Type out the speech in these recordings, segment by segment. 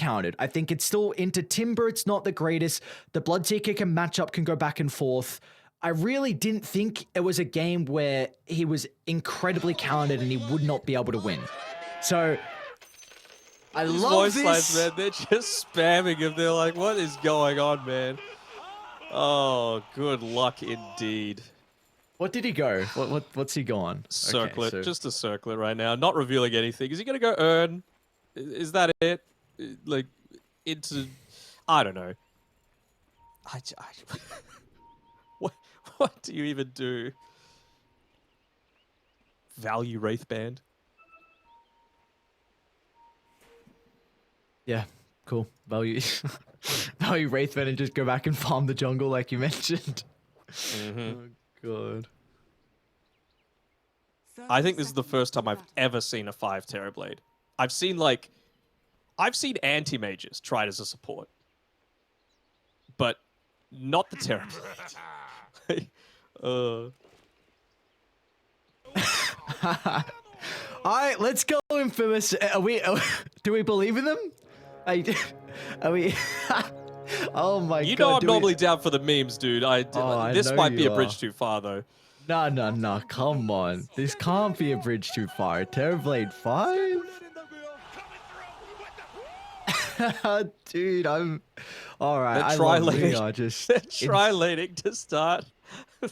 counted. I think it's still into Timber. It's not the greatest. The Bloodseeker can match up, can go back and forth. I really didn't think it was a game where he was incredibly counted and he would not be able to win. So I love this. Lines, man, they're just spamming him. They're like, what is going on, man? Oh, good luck indeed. What did he go? What's he gone? Circlet, just a circlet right now. Not revealing anything. Is he gonna go earn? Is that it? Like, into, I don't know. What do you even do? Value Wraithband? Yeah, cool. Value Wraithband and just go back and farm the jungle like you mentioned. Oh, God. I think this is the first time I've ever seen a 5 Terrorblade. I've seen anti-mages tried as a support. But not the Terrorblade. Alright, let's go, Infamous. Do we believe in them? Are we... Oh my God. You know I'm normally down for the memes, dude. This might be a bridge too far, though. No, come on. This can't be a bridge too far. Terrorblade 5? Dude, I'm... Alright, I love we are just... They're tri-laning to start.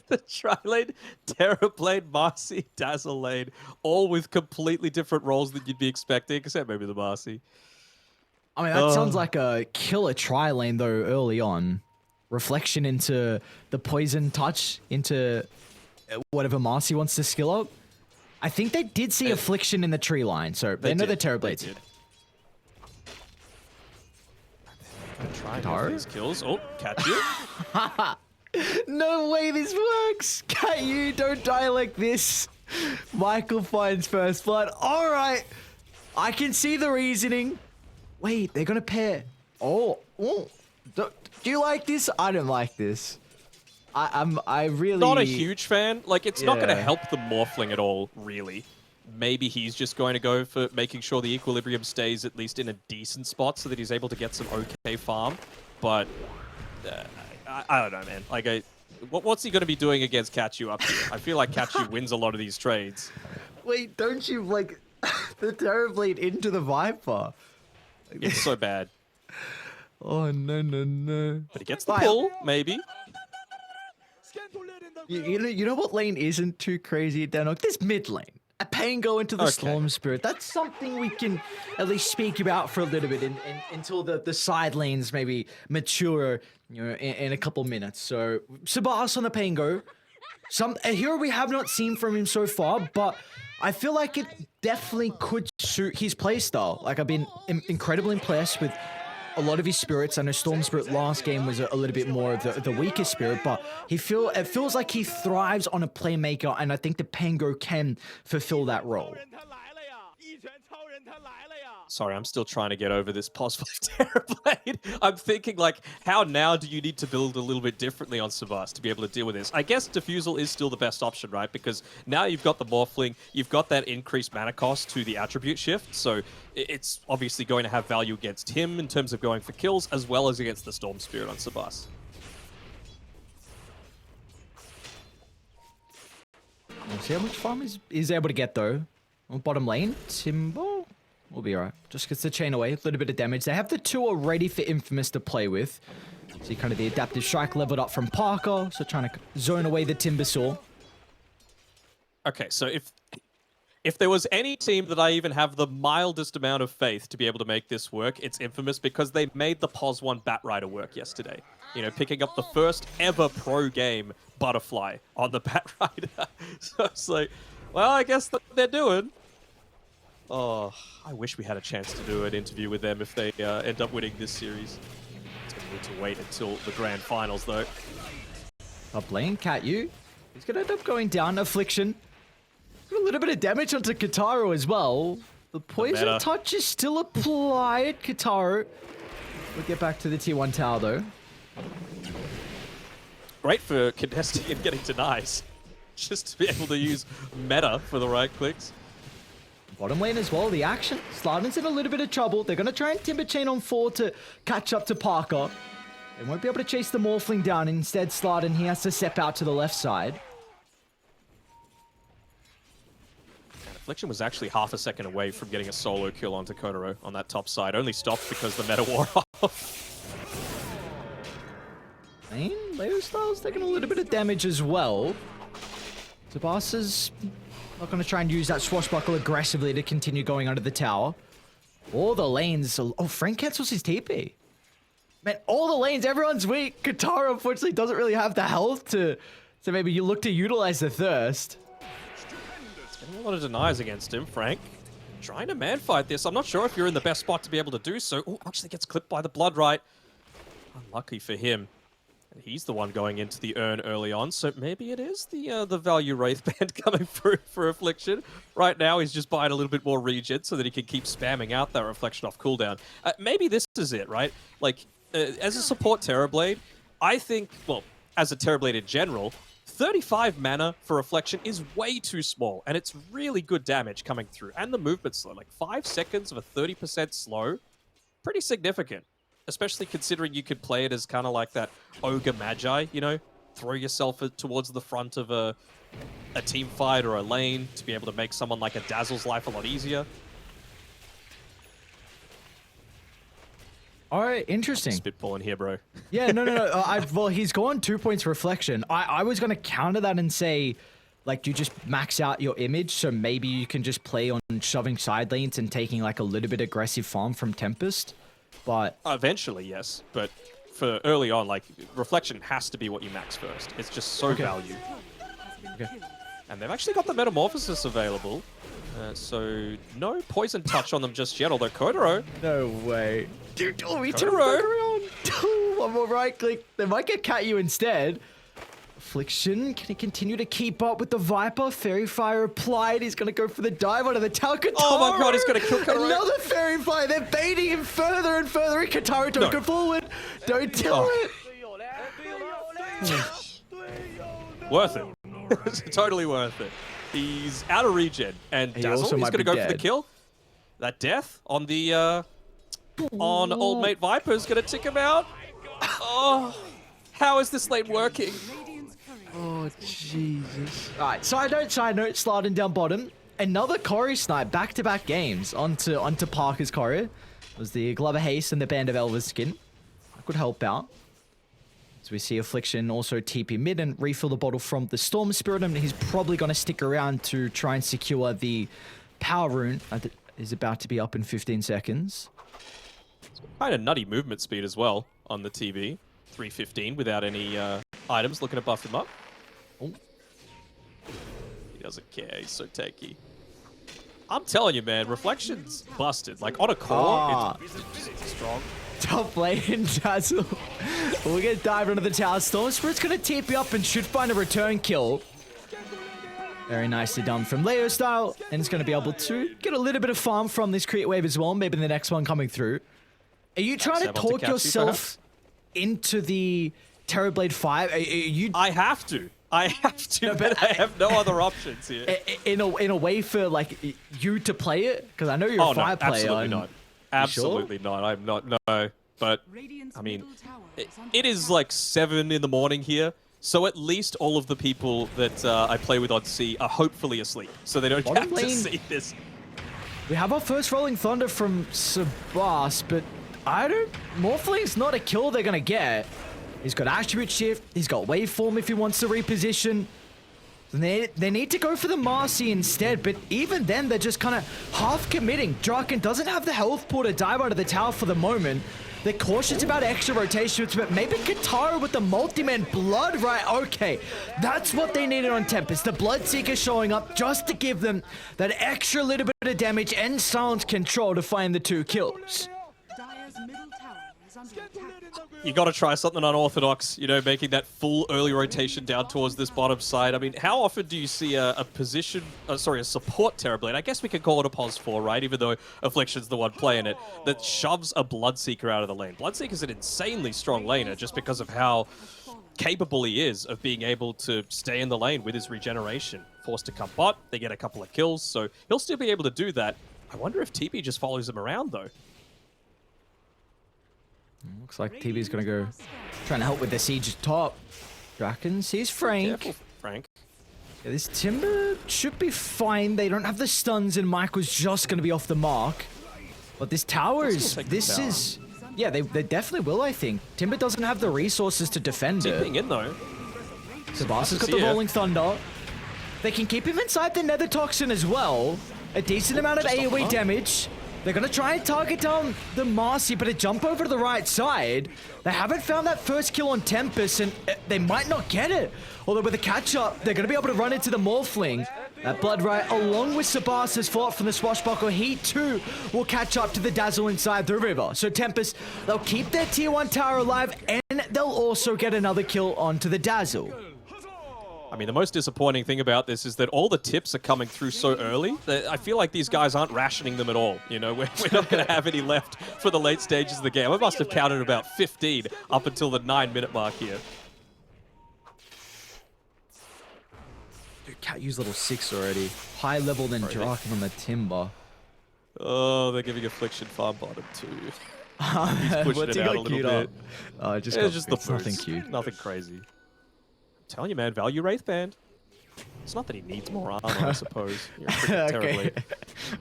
The tri-lane, Terrorblade, Marcy, Dazzle lane, all with completely different roles than you'd be expecting, except maybe the Marcy. I mean, that sounds like a killer tri-lane, though, early on. Reflection into the Poison Touch, into whatever Marcy wants to skill up. I think they did see Affliction in the tree line, so they know the Terrorblades. Try these kills. Oh, catch you. No way this works! Cat, you don't die like this. Michael finds first blood. All right, I can see the reasoning. Wait, they're gonna pair. Oh. Do you like this? I don't like this. I really... Not a huge fan. Like, it's not going to help the Morphling at all, really. Maybe he's just going to go for making sure the equilibrium stays at least in a decent spot so that he's able to get some okay farm. But I don't know, man. Like, what's he going to be doing against Kachu up here? I feel like Kachu wins a lot of these trades. Wait, don't you, like, the Terrorblade into the Viper? It's so bad. Oh, no. But he gets the pull, maybe. You know what lane isn't too crazy, Danok? This mid lane. A Pango into the Storm Spirit. That's something we can at least speak about for a little bit until the side lanes maybe mature, you know, in a couple minutes. So, Sabas on the Pango. A hero we have not seen from him so far, but I feel like it definitely could suit his playstyle. Like, I've been incredibly impressed with a lot of his spirits. I know Storm Spirit last game was a little bit more of the weaker spirit, but it feels like he thrives on a playmaker, and I think the Pango can fulfill that role. Sorry, I'm still trying to get over this possible Terrorblade. I'm thinking, like, how now do you need to build a little bit differently on Sabas to be able to deal with this? I guess Diffusal is still the best option, right? Because now you've got the Morphling, you've got that increased mana cost to the attribute shift, so it's obviously going to have value against him in terms of going for kills, as well as against the Storm Spirit on Sabas. We'll see how much farm he's able to get, though. On bottom lane, Timbo will be alright. Just gets the chain away, a little bit of damage. They have the 2 already for Infamous to play with. See kind of the adaptive strike leveled up from Parker, so trying to zone away the Timbersaw. Okay, so if there was any team that I even have the mildest amount of faith to be able to make this work, it's Infamous, because they made the POS 1 Batrider work yesterday. You know, picking up the first ever pro game Butterfly on the Batrider. So it's like, well, I guess that they're doing. Oh, I wish we had a chance to do an interview with them if they end up winning this series. It's going to need to wait until the grand finals, though. Top lane, Katyu. He's going to end up going down. Affliction. A little bit of damage onto Kataru as well. The Poison Touch is still applied. Kataru. We'll get back to the T1 tower, though. Great for contesting and getting denies. Just to be able to use meta for the right clicks. Bottom lane as well, the action. Slardon's in a little bit of trouble. They're going to try and timber chain on 4 to catch up to Parker. They won't be able to chase the Morphling down. Instead, Slardon, he has to step out to the left side. And Affliction was actually half a second away from getting a solo kill onto Kotaro on that top side. Only stopped because the meta wore off. Leo Style's taking a little bit of damage as well. Tabasa's not going to try and use that swashbuckle aggressively to continue going under the tower. All the lanes... Oh, Frank cancels his TP. Man, all the lanes, everyone's weak. Katara, unfortunately, doesn't really have the health to maybe you look to utilize the thirst. It's getting a lot of denies against him, Frank. Trying to man-fight this. I'm not sure if you're in the best spot to be able to do so. Oh, actually gets clipped by the blood right. Unlucky for him. And he's the one going into the urn early on, so maybe it is the value Wraith Band coming through for Affliction. Right now, he's just buying a little bit more regen so that he can keep spamming out that Reflection off cooldown. Maybe this is it, right? Like, as a support Terrorblade, I think, well, as a Terrorblade in general, 35 mana for Reflection is way too small, and it's really good damage coming through. And the movement's slow, like 5 seconds of a 30% slow, pretty significant. Especially considering you could play it as kind of like that Ogre Magi, you know? Throw yourself towards the front of a team fight or a lane to be able to make someone like a Dazzle's life a lot easier. All right, interesting. Spitballing here, bro. Yeah, no. Well, he's gone 2 points Reflection. I was going to counter that and say, like, you just max out your image, so maybe you can just play on shoving side lanes and taking, like, a little bit aggressive farm from Tempest. But eventually, yes. But for early on, like, Reflection has to be what you max first. It's just so value. Okay. And they've actually got the Metamorphosis available. So no Poison Touch on them just yet, although Kotaro... No way. Dude, we turn Kotaro. back around. One more right click. They might get Cat-U instead. Affliction, can he continue to keep up with the Viper? Fairy Fire applied. He's going to go for the dive onto the tower. Katara. Oh my god, he's going to kill Kotaro. Another Fairy Fire. They're baiting him further and further. Katara, don't go forward. Don't tell it. Worth it. Totally worth it. He's out of regen. And Dazzle, he's going to go for the kill. That death on the on Old Mate Viper is going to tick him out. Oh, how is this lane working? Oh, Jesus. All right, side note, Slardon down bottom. Another Cory snipe, back-to-back games onto Parker's Cory. It was the Glover Haste and the Band of Elvis skin. That could help out. So we see Affliction also TP mid and refill the bottle from the Storm Spirit, and he's probably going to stick around to try and secure the Power Rune that is about to be up in 15 seconds. Kind of nutty movement speed as well on the TV. 315 without any items. Looking to buff him up. Oh. He doesn't care. He's so tanky. I'm telling you, man, Reflection's busted. Like, on a core, it's strong. Top lane, Dazzle. We'll get dived into the tower. Storm Spirit's going to TP up and should find a return kill. Very nicely done from Leo Style. And he's going to be able to get a little bit of farm from this create wave as well. Maybe the next one coming through. Are you trying to talk yourself into the Terrorblade 5? I have to. I have to, but I have no other options here. In a way for, like, you to play it? Because I know you're a 5 player. Absolutely not. Absolutely not. I'm not, no. But, I mean, it is like 7 in the morning here, so at least all of the people that I play with on C are hopefully asleep, so they don't have to see this. We have our first Rolling Thunder from Sabas, but Morphling's not a kill they're gonna get. He's got Attribute Shift, he's got Waveform if he wants to reposition. They need to go for the Marcy instead, but even then they're just kind of half committing. Draken doesn't have the health pool to dive out of the tower for the moment. They're cautious about extra rotations, but maybe Katara with the multi-man blood, right? Okay, that's what they needed on Tempest. The Bloodseeker showing up just to give them that extra little bit of damage and silence control to find the 2 kills. You got to try something unorthodox, you know, making that full early rotation down towards this bottom side. I mean, how often do you see a support Terrorblade? I guess we could call it a pos 4, right? Even though Affliction's the one playing it, that shoves a Bloodseeker out of the lane. Bloodseeker's an insanely strong laner just because of how capable he is of being able to stay in the lane with his regeneration. Forced to come bot, they get a couple of kills, so he'll still be able to do that. I wonder if TP just follows him around, though. Looks like TB's gonna go trying to help with the siege top. Draken sees Frank. Careful, Frank. Yeah, this Timber should be fine. They don't have the stuns, and Michael's just gonna be off the mark. But this tower is... Yeah, they definitely will, I think. Timber doesn't have the resources to defend it. Tipping in, though. Sebastian's got the Rolling Thunder. They can keep him inside the Nether Toxin as well. A decent amount of AoE damage. They're going to try and target down the Marcy, but a jump over to the right side. They haven't found that first kill on Tempest, and they might not get it. Although with a catch-up, they're going to be able to run into the Morphling. That Blood Riot, along with Sebastian's fought from the Swashbuckle, he too will catch up to the Dazzle inside the river. So Tempest, they'll keep their tier 1 tower alive, and they'll also get another kill onto the Dazzle. I mean, the most disappointing thing about this is that all the tips are coming through so early that I feel like these guys aren't rationing them at all. You know, we're not going to have any left for the late stages of the game. I must have counted about 15 up until the 9-minute mark here. Dude, Cat used level 6 already. High level than Draken on the Timber. Oh, they're giving Affliction farm bottom too. He's pushing it out a little bit. Oh, it's just the boost. Nothing cute. Nothing crazy. I'm telling you, man, value Wraith Band. It's not that he needs more armor, I suppose. You're terribly.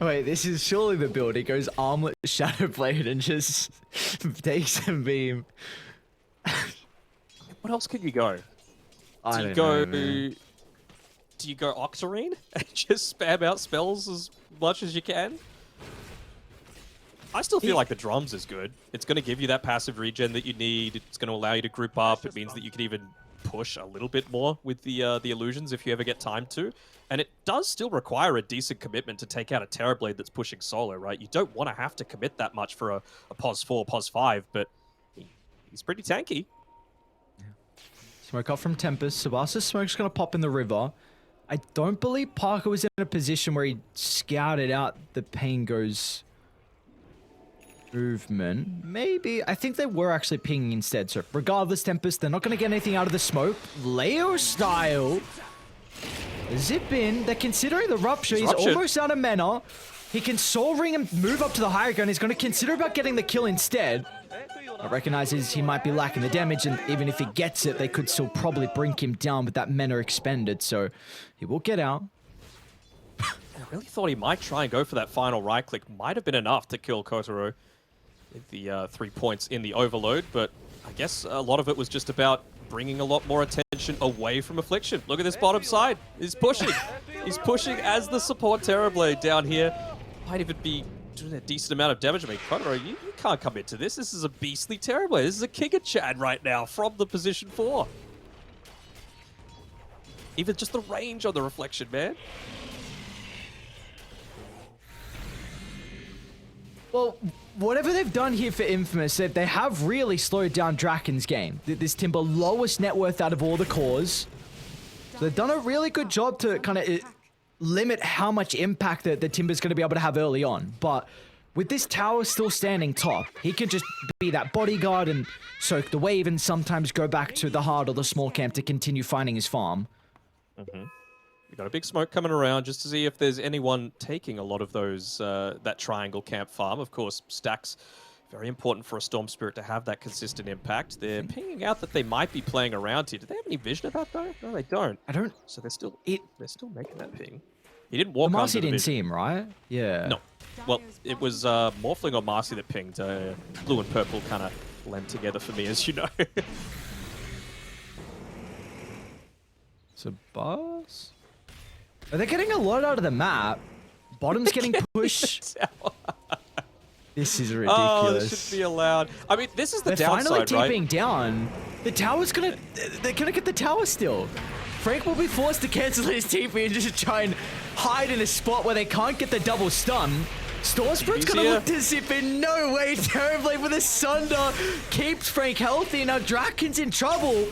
Wait, this is surely the build. He goes Armlet, Shadowblade, and just takes a beam. What else could you go? I don't know, man. Do you go Octarine and just spam out spells as much as you can? I still feel like the drums is good. It's going to give you that passive regen that you need. It's going to allow you to group up. It means that you can even push a little bit more with the illusions if you ever get time to. And it does still require a decent commitment to take out a Terrorblade that's pushing solo, right? You don't want to have to commit that much for a POS 4, POS 5, but he's pretty tanky. Smoke up from Tempest. Sebastian's smoke's going to pop in the river. I don't believe Parker was in a position where he scouted out the Pango's movement. Maybe. I think they were actually pinging instead. So regardless, Tempest, they're not going to get anything out of the smoke. Leo style. Zip in. They're considering the rupture. He's almost out of mana. He can soul ring and move up to the higher ground. He's going to consider about getting the kill instead. But recognizes he might be lacking the damage, and even if he gets it, they could still probably bring him down with that mana expended. So he will get out. I really thought he might try and go for that final right click. Might have been enough to kill Kotaro with the 3 points in the overload, but I guess a lot of it was just about bringing a lot more attention away from Affliction. Look at this bottom side. He's pushing. He's pushing as the support Terrorblade down here. Might even be doing a decent amount of damage. I mean, Kotaro, you can't come into this. This is a beastly Terrorblade. This is a King of Chad right now from the position 4. Even just the range on the reflection, man. Well, whatever they've done here for Infamous, they have really slowed down Draken's game. This Timber, lowest net worth out of all the cores. So they've done a really good job to kind of limit how much impact that the Timber's going to be able to have early on. But with this tower still standing top, he can just be that bodyguard and soak the wave and sometimes go back to the hard or the small camp to continue finding his farm. We've got a big smoke coming around just to see if there's anyone taking a lot of those, that triangle camp farm. Of course, stacks, very important for a Storm Spirit to have that consistent impact. They're pinging out that they might be playing around here. Do they have any vision about that? No, they don't. I don't. So they're still making that ping. He didn't walk Marcy under the didn't vision. see him, right? Yeah. No. Well, it was Morphling or Marcy that pinged. Blue and purple kind of blend together for me, as you know. So, boss? Are they getting a lot out of the map? Bottom's getting pushed. This is ridiculous. Oh, this should be allowed. I mean, this is the downside, right? They're finally TPing down. The tower's gonna... They're gonna get the tower still. Frank will be forced to cancel his TP and just try and hide in a spot where they can't get the double stun. Storm Spirit's gonna look to zip in. No way. Terrorblade with a Sunder keeps Frank healthy. Now Draken's in trouble.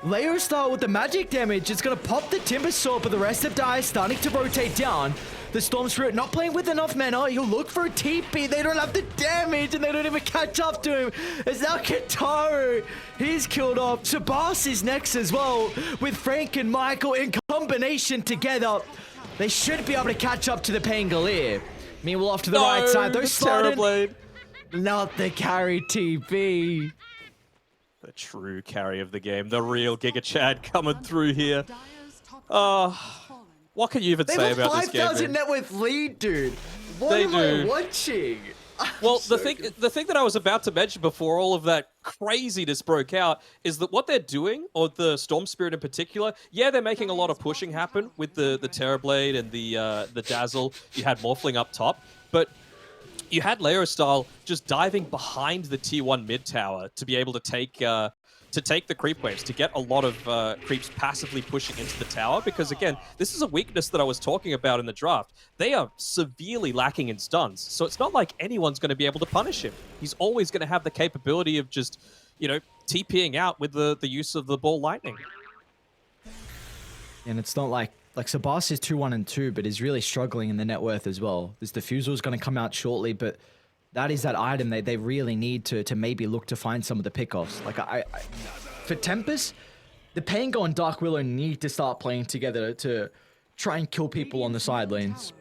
Layer style with the magic damage. It's going to pop the Tempest sword, but the rest of Dire starting to rotate down. The Storm Spirit not playing with enough mana. He'll look for a TP. They don't have the damage, and they don't even catch up to him. As now Kataru, he's killed off. Sabas is next as well, with Frank and Michael in combination together. They should be able to catch up to the Pangolier. Meanwhile, off to the right side, those sliding. Not the carry TP. The true carry of the game, the real Giga Chad coming through here. What can you even say about this game? They have a 5,000 net worth lead, dude. What am I watching? Well, the thing that I was about to mention before all of that craziness broke out is that what they're doing, or the Storm Spirit in particular, yeah, they're making a lot of pushing happen with the Terrorblade and the Dazzle. You had Morphling up top, but you had Leo Style just diving behind the tier 1 mid tower to be able to take the creep waves, to get a lot of creeps passively pushing into the tower, because again, this is a weakness that I was talking about in the draft. They are severely lacking in stuns, so it's not like anyone's going to be able to punish him. He's always going to have the capability of just, you know, TPing out with the use of the ball lightning. And it's not like Sabas is 2-1 and 2, but is really struggling in the net worth as well. This Diffusal is going to come out shortly, but that is that item they really need to maybe look to find some of the pickoffs. Like for Tempest, the Pango and Dark Willow need to start playing together to try and kill people on the side lanes.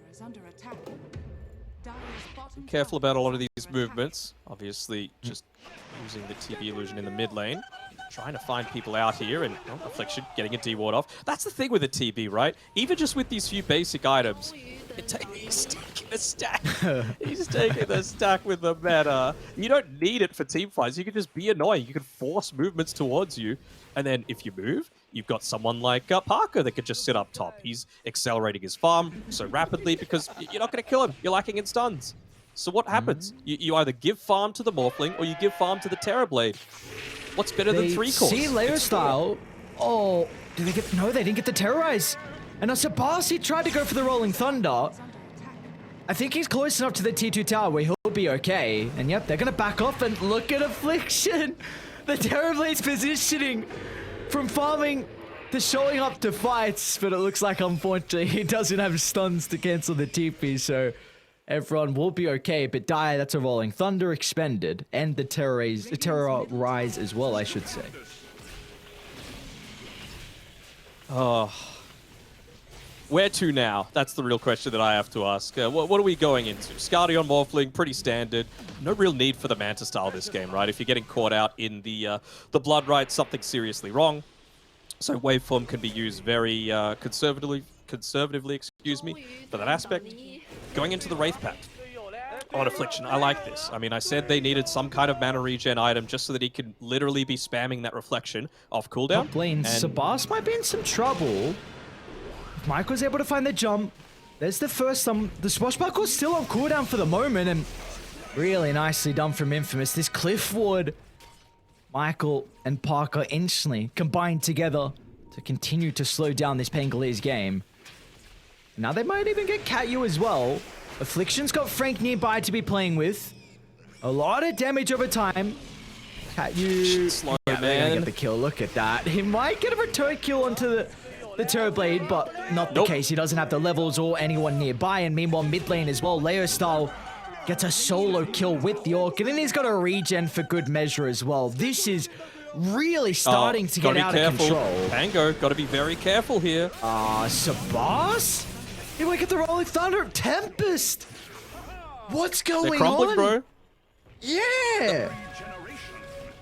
Be careful about a lot of these movements. Obviously, just using the TB illusion in the mid lane. Trying to find people out here, and Affliction getting a D-ward off. That's the thing with a TB, right? Even just with these few basic items, he's taking the stack. He's taking the stack with the meta. You don't need it for team fights. You can just be annoying. You can force movements towards you, and then if you move, you've got someone like Parker that could just sit up top. He's accelerating his farm so rapidly because you're not going to kill him. You're lacking in stuns. So what happens? You either give farm to the Morphling or you give farm to the Terrorblade. What's better than 3 cores? See Layer Style. Oh, did they get? No, they didn't get the Terrorize. And now Sabasi tried to go for the Rolling Thunder. I think he's close enough to the T2 tower where he'll be okay. And yep, they're gonna back off and look at Affliction. The Terrorblade's positioning from farming to showing up to fights, but it looks like unfortunately he doesn't have stuns to cancel the TP, so everyone will be okay, but that's a Rolling Thunder expended, and the Terrorize as well, I should say. Oh. Where to now? That's the real question that I have to ask. What are we going into? Scardy on Morphling, pretty standard. No real need for the Manta style this game, right? If you're getting caught out in the Blood Rite, something's seriously wrong. So waveform can be used very conservatively, excuse me, for that aspect. Going into the Wraith Pact on Affliction, I like this. I mean, I said they needed some kind of mana regen item just so that he could literally be spamming that reflection off cooldown. Top lane, Sabas might be in some trouble. If Michael's able to find the jump, there's the first the Swashbuckle's still on cooldown for the moment, and really nicely done from Infamous. This Cliff Ward, Michael and Parker instantly combined together to continue to slow down this Pangolier's game. Now they might even get Katyu as well. Affliction's got Frank nearby to be playing with. A lot of damage over time. Katyu, slow, they're gonna get the kill. Look at that. He might get a return kill onto the Terrorblade, but not the case. He doesn't have the levels or anyone nearby. And meanwhile, mid lane as well, Leo Style gets a solo kill with the Orc, and then he's got a regen for good measure as well. This is really starting to get out of control. Pango, gotta be very careful here. Sabas? He might get the Rolling Thunder. Tempest! What's going They're crumbling, on? bro. Yeah!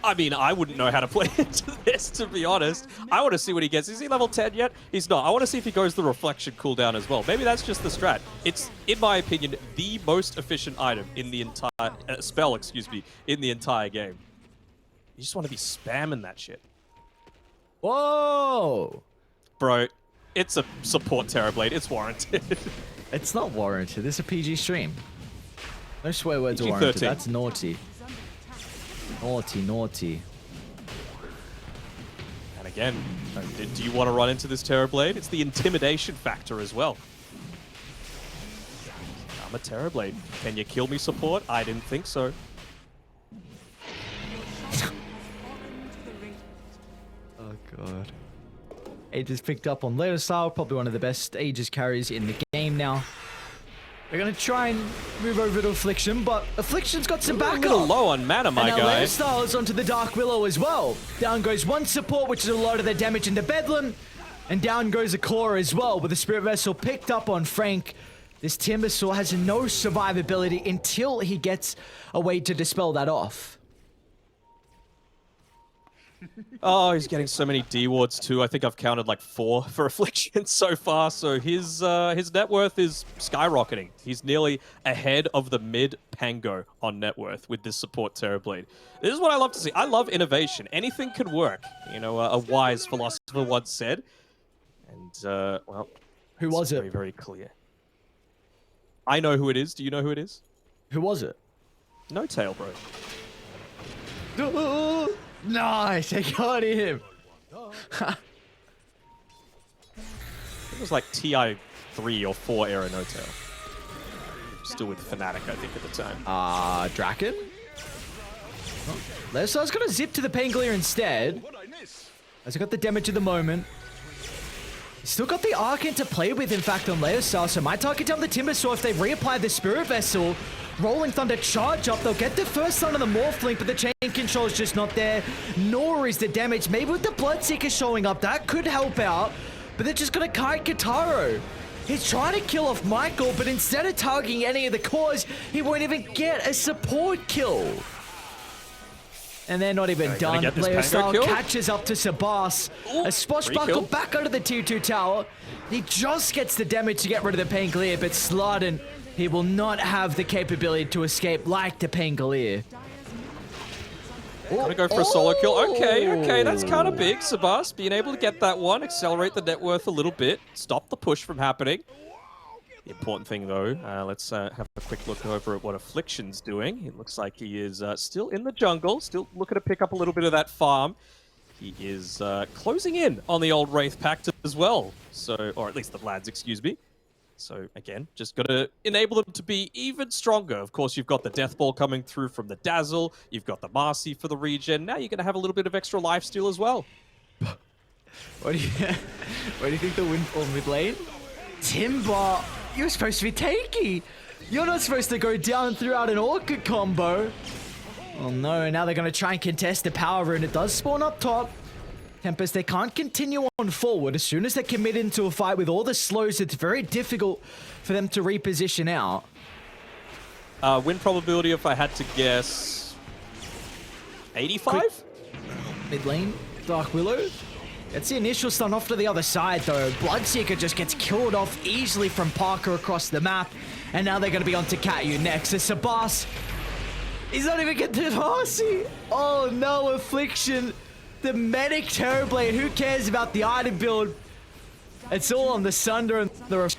I mean, I wouldn't know how to play into this, to be honest. I want to see what he gets. Is he level 10 yet? He's not. I want to see if he goes the Reflection cooldown as well. Maybe that's just the strat. It's, in my opinion, the most efficient item in the entire... spell, excuse me, in the entire game. You just want to be spamming that shit. Whoa! Bro, it's a support Terrorblade. It's warranted. It's not warranted. This is a PG stream. No swear words are PG-13. warranted. That's naughty. Naughty, naughty. And again, do you want to run into this Terrorblade? It's the intimidation factor as well. I'm a Terrorblade. Can you kill me, support? I didn't think so. Oh god. god. Aegis picked up on Leosar, probably one of the best Aegis carries in the game now. They're gonna try and move over to Affliction, but Affliction's got some backup. A little low on mana, my and guy. Leosar is onto the Dark Willow as well. Down goes one support, which is a lot of the damage into Bedlam. And down goes a Core as well, with the Spirit Vessel picked up on Frank. This Timbersaw has no survivability until he gets a way to dispel that off. Oh, he's getting so many D wards too. I think I've counted like 4 for Affliction so far. So his net worth is skyrocketing. He's nearly ahead of the mid Pango on net worth with this support Terrorblade. This is what I love to see. I love innovation. Anything can work. You know, a wise philosopher once said. And well, who was it? Very, very clear. I know who it is. Do you know who it is? Who was it? No tail, bro. Nice, I got him. It was like TI 3 or 4 era no tail. Still with Fnatic, I think, at the time. Draken? Oh, Leosar's gonna zip to the Pangolier instead. As he got the damage at the moment. Still got the Arcane to play with, in fact, on Leosar, so might target down the Timbersaw if they reapply the Spirit Vessel. Rolling Thunder charge up, they'll get the first son of the Morph Link, but the chain control is just not there, nor is the damage. Maybe with the Bloodseeker showing up, that could help out, but they're just gonna kite Kataro. He's trying to kill off Michael, but instead of targeting any of the cores, he won't even get a support kill. And they're not even done. Leosar catches up to Sabas. A Swashbuckle back under the tier 2 tower. He just gets the damage to get rid of the Pangolier, but Slardon, he will not have the capability to escape like the Pangolier. Gonna go for a solo kill. Okay, that's kind of big. Sabas being able to get that one, accelerate the net worth a little bit, stop the push from happening. The important thing, though, let's have a quick look over at what Affliction's doing. It looks like he is still in the jungle, still looking to pick up a little bit of that farm. He is closing in on the old Wraith Pact as well, so, or at least the lads, excuse me. So, again, just got to enable them to be even stronger. Of course, you've got the Death Ball coming through from the Dazzle, you've got the Marcy for the regen, now you're going to have a little bit of extra lifesteal as well. What do you think the windfall mid lane? Timber, you're supposed to be tanky. You're not supposed to go down and throw out an Orchid combo. Oh no, now they're going to try and contest the power rune. It does spawn up top. Tempest, they can't continue on forward. As soon as they commit into a fight with all the slows, it's very difficult for them to reposition out. Win probability, if I had to guess, 85? Mid lane, Dark Willow. It's the initial stun off to the other side, though. Bloodseeker just gets killed off easily from Parker across the map. And now they're going to be on to Katyu next. As Sabas, he's not even getting the Marcy. Oh no, Affliction. The medic Terrorblade. Who cares about the item build? It's all on the Sunder and the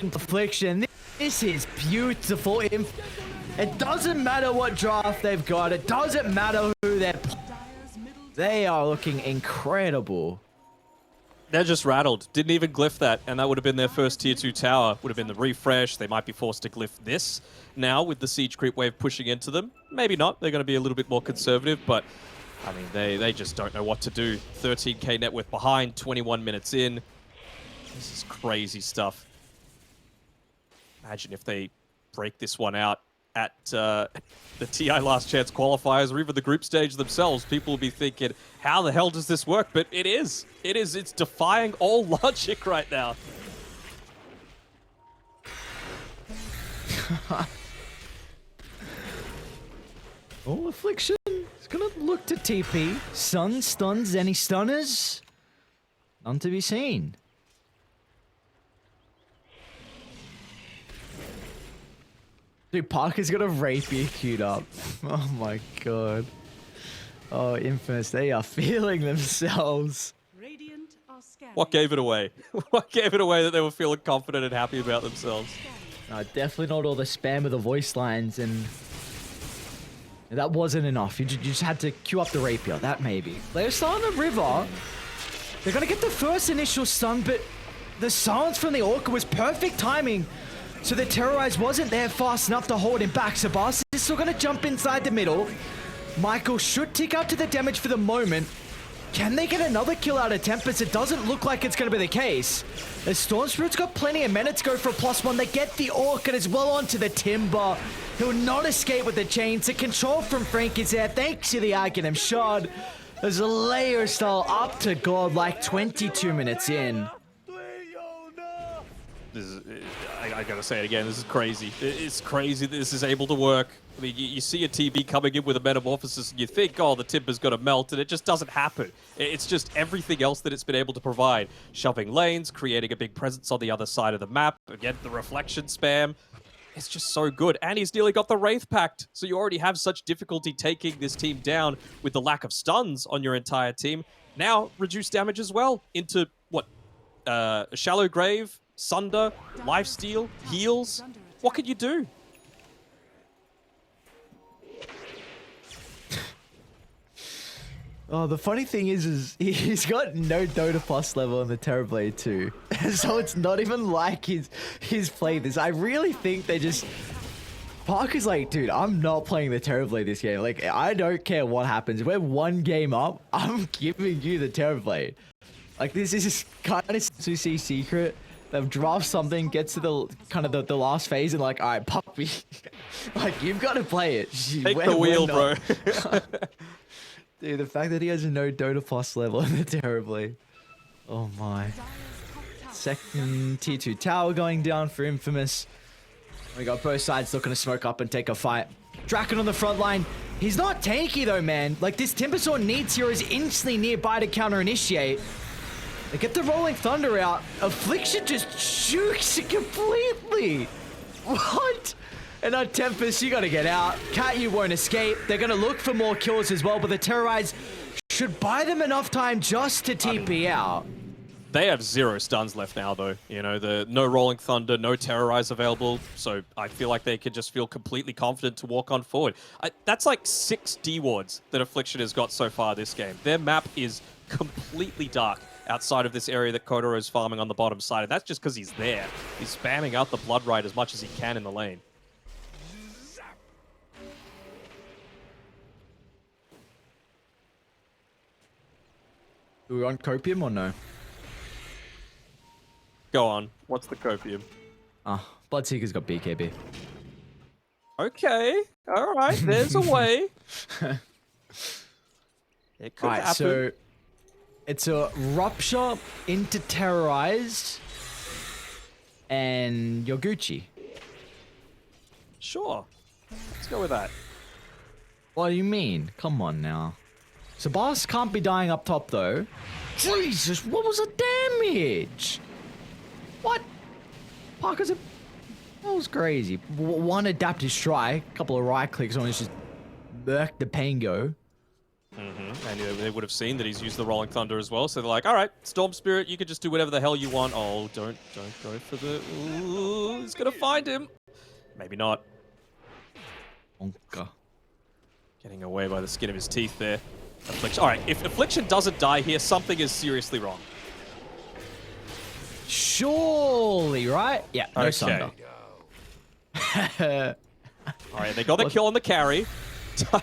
Affliction. This is beautiful. It doesn't matter what draft they've got. It doesn't matter who they're playing. They are looking incredible. They're just rattled. Didn't even glyph that, and that would have been their first tier 2 tower. Would have been the refresh. They might be forced to glyph this now with the siege creep wave pushing into them. Maybe not. They're going to be a little bit more conservative, but I mean, they just don't know what to do. 13k net worth behind, 21 minutes in. This is crazy stuff. Imagine if they break this one out at the TI Last Chance qualifiers or even the group stage themselves. People will be thinking, how the hell does this work? But it is. It is. It's defying all logic right now. Oh, Affliction is going to look to TP. Sun stuns any stunners. None to be seen. Dude, Parker's got a rapier queued up. Oh my god. Oh, Infamous, they are feeling themselves. What gave it away? What gave it away that they were feeling confident and happy about themselves? Definitely not all the spam of the voice lines, and that wasn't enough. You just had to queue up the rapier, that maybe. They're still on the river. They're gonna get the first initial stun, but the silence from the Orca was perfect timing. So the Terrorize wasn't there fast enough to hold him back. Sabas is still going to jump inside the middle. Michael should tick out to the damage for the moment. Can they get another kill out of Tempest? It doesn't look like it's going to be the case. The Storm Spirit's got plenty of minutes to go for a +1. They get the Orchid as well onto the Timber. He'll not escape with the chains. The control from Frank is there thanks to the Aghanim Shard. There's a layer style up to God like 22 minutes in. This is, I gotta say it again, this is crazy. It's crazy that this is able to work. I mean, you see a TB coming in with a Metamorphosis and you think, oh, the Timber's gonna melt, and it just doesn't happen. It's just everything else that it's been able to provide. Shoving lanes, creating a big presence on the other side of the map, again, the reflection spam. It's just so good. And he's nearly got the Wraith Pact, so you already have such difficulty taking this team down with the lack of stuns on your entire team. Now, reduce damage as well into, what, a Shallow Grave, Sunder, Lifesteal, Heals. What can you do? Oh, the funny thing is he's got no Dota Plus level on the Terrorblade too. So it's not even like he's played this. I really think they just... Parker's like, dude, I'm not playing the Terrorblade this game. Like, I don't care what happens. We're one game up. I'm giving you the Terrorblade. Like, this is kind of Susi secret. They'll draft something, get to the kind of the last phase, and like, all right, puppy, like you've got to play it. Take the wheel, bro. Dude, the fact that he has no Dota Plus level in the Terrorblade. Oh my. Second tier 2 tower going down for Infamous. We got both sides looking to smoke up and take a fight. Draken on the front line. He's not tanky though, man. Like this Tempest needs heroes instantly nearby to counter initiate. They get the Rolling Thunder out. Affliction just shooks it completely. What? And on Tempest, you gotta get out. You won't escape. They're gonna look for more kills as well, but the Terrorize should buy them enough time just to TP out. They have 0 stuns left now, though. You know, the no Rolling Thunder, no Terrorize available, so I feel like they could just feel completely confident to walk on forward. That's like 6 D-wards that Affliction has got so far this game. Their map is completely dark outside of this area that Kodoro is farming on the bottom side, and that's just because he's there. He's spamming out the Blood Rite as much as he can in the lane. Do we want Copium or no? Go on. What's the Copium? Bloodseeker's got BKB. Okay. All right. There's a way. It could happen. So it's a Rupture into Terrorize and you're Gucci. Sure. Let's go with that. What do you mean? Come on now. Sabas can't be dying up top though. Jesus, what was the damage? What? Parker's a... That was crazy. One adaptive strike, a couple of right clicks on it, just murked the Pango. And they would have seen that he's used the Rolling Thunder as well, so they're like, all right, Storm Spirit, you can just do whatever the hell you want. Oh, don't go for the... Ooh, he's gonna find him. Maybe not. Onka. Getting away by the skin of his teeth there. Affliction. All right, if Affliction doesn't die here, something is seriously wrong. Surely, right? Yeah, no Sunder. All right, they got the kill on the carry. Time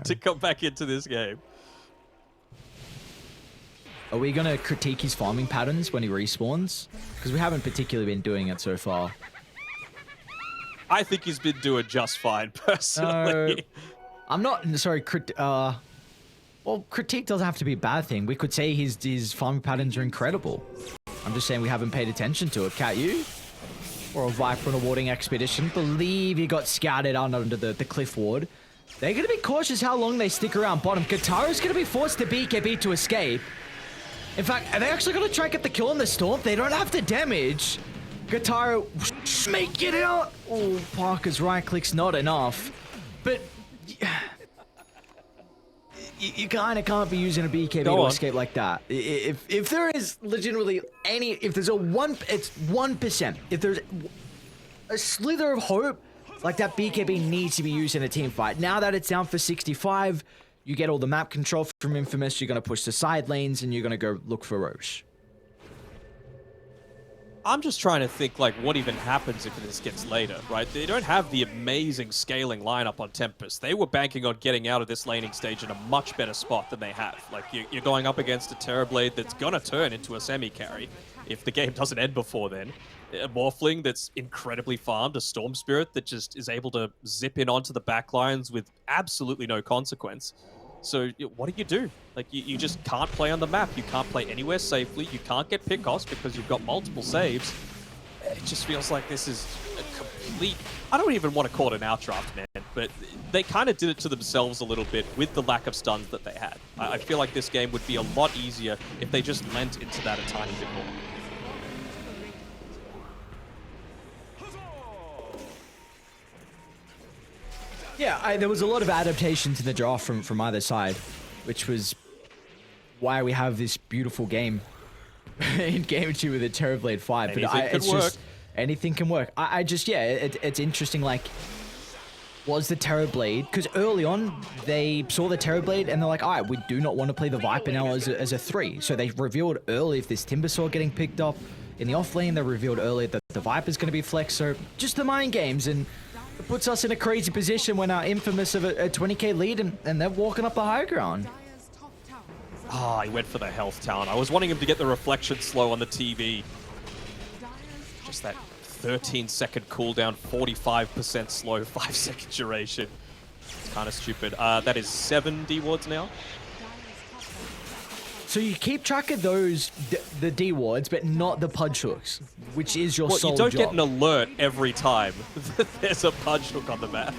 to come back into this game. Are we going to critique his farming patterns when he respawns? Because we haven't particularly been doing it so far. I think he's been doing just fine, personally. I'm not... Sorry, well, critique doesn't have to be a bad thing. We could say his farming patterns are incredible. I'm just saying we haven't paid attention to it. Cat you? Or a Viper on a warding expedition. Believe he got scouted under the cliff ward. They're going to be cautious how long they stick around bottom. Katara's going to be forced to BKB to escape. In fact, are they actually going to try and get the kill on the Storm? They don't have the damage. Katara, make it out. Oh, Parker's right click's not enough. But... You kind of can't be using a BKB to escape like that. If there is legitimately any... If there's it's 1%. If there's a slither of hope, like that BKB needs to be used in a team fight. Now that it's down for 65, you get all the map control from Infamous, you're going to push the side lanes, and you're going to go look for Roche. I'm just trying to think, like, what even happens if this gets later, right? They don't have the amazing scaling lineup on Tempest. They were banking on getting out of this laning stage in a much better spot than they have. Like, you're going up against a Terrorblade that's gonna turn into a semi-carry if the game doesn't end before then. A Morphling that's incredibly farmed, a Storm Spirit that just is able to zip in onto the backlines with absolutely no consequence. So what do? Like, you just can't play on the map. You can't play anywhere safely. You can't get pick-offs because you've got multiple saves. It just feels like this is a complete... I don't even want to call it an outdraft, man, but they kind of did it to themselves a little bit with the lack of stuns that they had. I feel like this game would be a lot easier if they just lent into that a tiny bit more. Yeah, there was a lot of adaptation to the draft from either side, which was why we have this beautiful game in Game 2 with the Terrorblade 5. Anything can work. It's interesting, like, was the Terrorblade, because early on, they saw the Terrorblade and they're like, all right, we do not want to play the Viper now as a 3. So they revealed early if this Timbersaw getting picked up in the off lane, they revealed early that the Viper's going to be flex. So just the mind games, and it puts us in a crazy position when our infamous of a 20k lead and they're walking up the high ground. Ah, he went for the health talent. I was wanting him to get the reflection slow on the TV. Just that 13-second cooldown, 45% slow, 5-second duration. It's kind of stupid. That is 7 D wards now. So you keep track of those, the D wards, but not the punch hooks, which is your sole job. You don't get an alert every time that there's a punch hook on the map.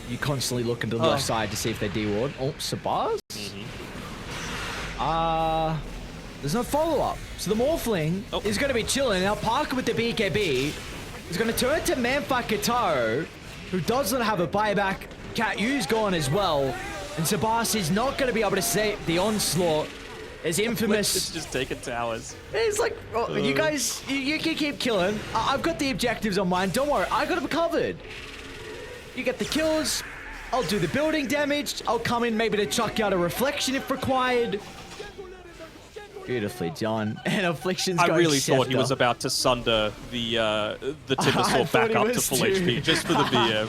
You constantly look into the left side to see if they D ward. Oh, Sabaz? There's no follow-up. So the Morphling is going to be chilling. Now Parker with the BKB is going to turn to Manfa Kataro, who does not have a buyback. Cat U's gone as well. And Sabas is not going to be able to save the onslaught. As infamous. It's just taking towers. It's like, you guys, you can keep killing. I've got the objectives on mine. Don't worry, I got them covered. You get the kills. I'll do the building damage. I'll come in maybe to chuck out a reflection if required. Beautifully done. And Affliction's going I really thought he was about to sunder the Timbersaw back up to full HP just for the BM.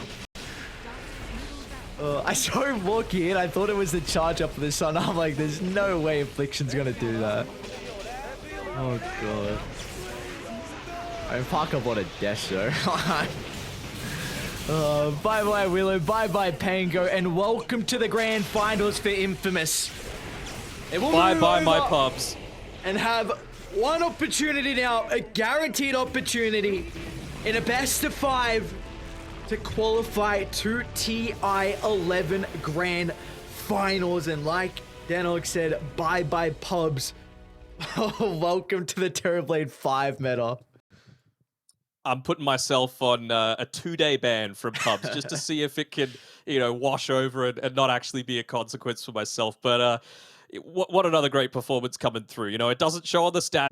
I saw him walk in. I thought it was the charge up for the sun. I'm like, there's no way Affliction's gonna do that. Oh god. I mean, Parker bought a dash though. Bye bye Willow, bye bye Pango, and welcome to the grand finals for Infamous. Bye bye my pubs. And have one opportunity now, a guaranteed opportunity in a best of 5 to qualify to TI-11 grand finals. And like Danok said, bye bye pubs. Welcome to the Terrorblade 5 meta. I'm putting myself on a 2-day ban from pubs just to see if it can, wash over and not actually be a consequence for myself. But what another great performance coming through. It doesn't show on the stat.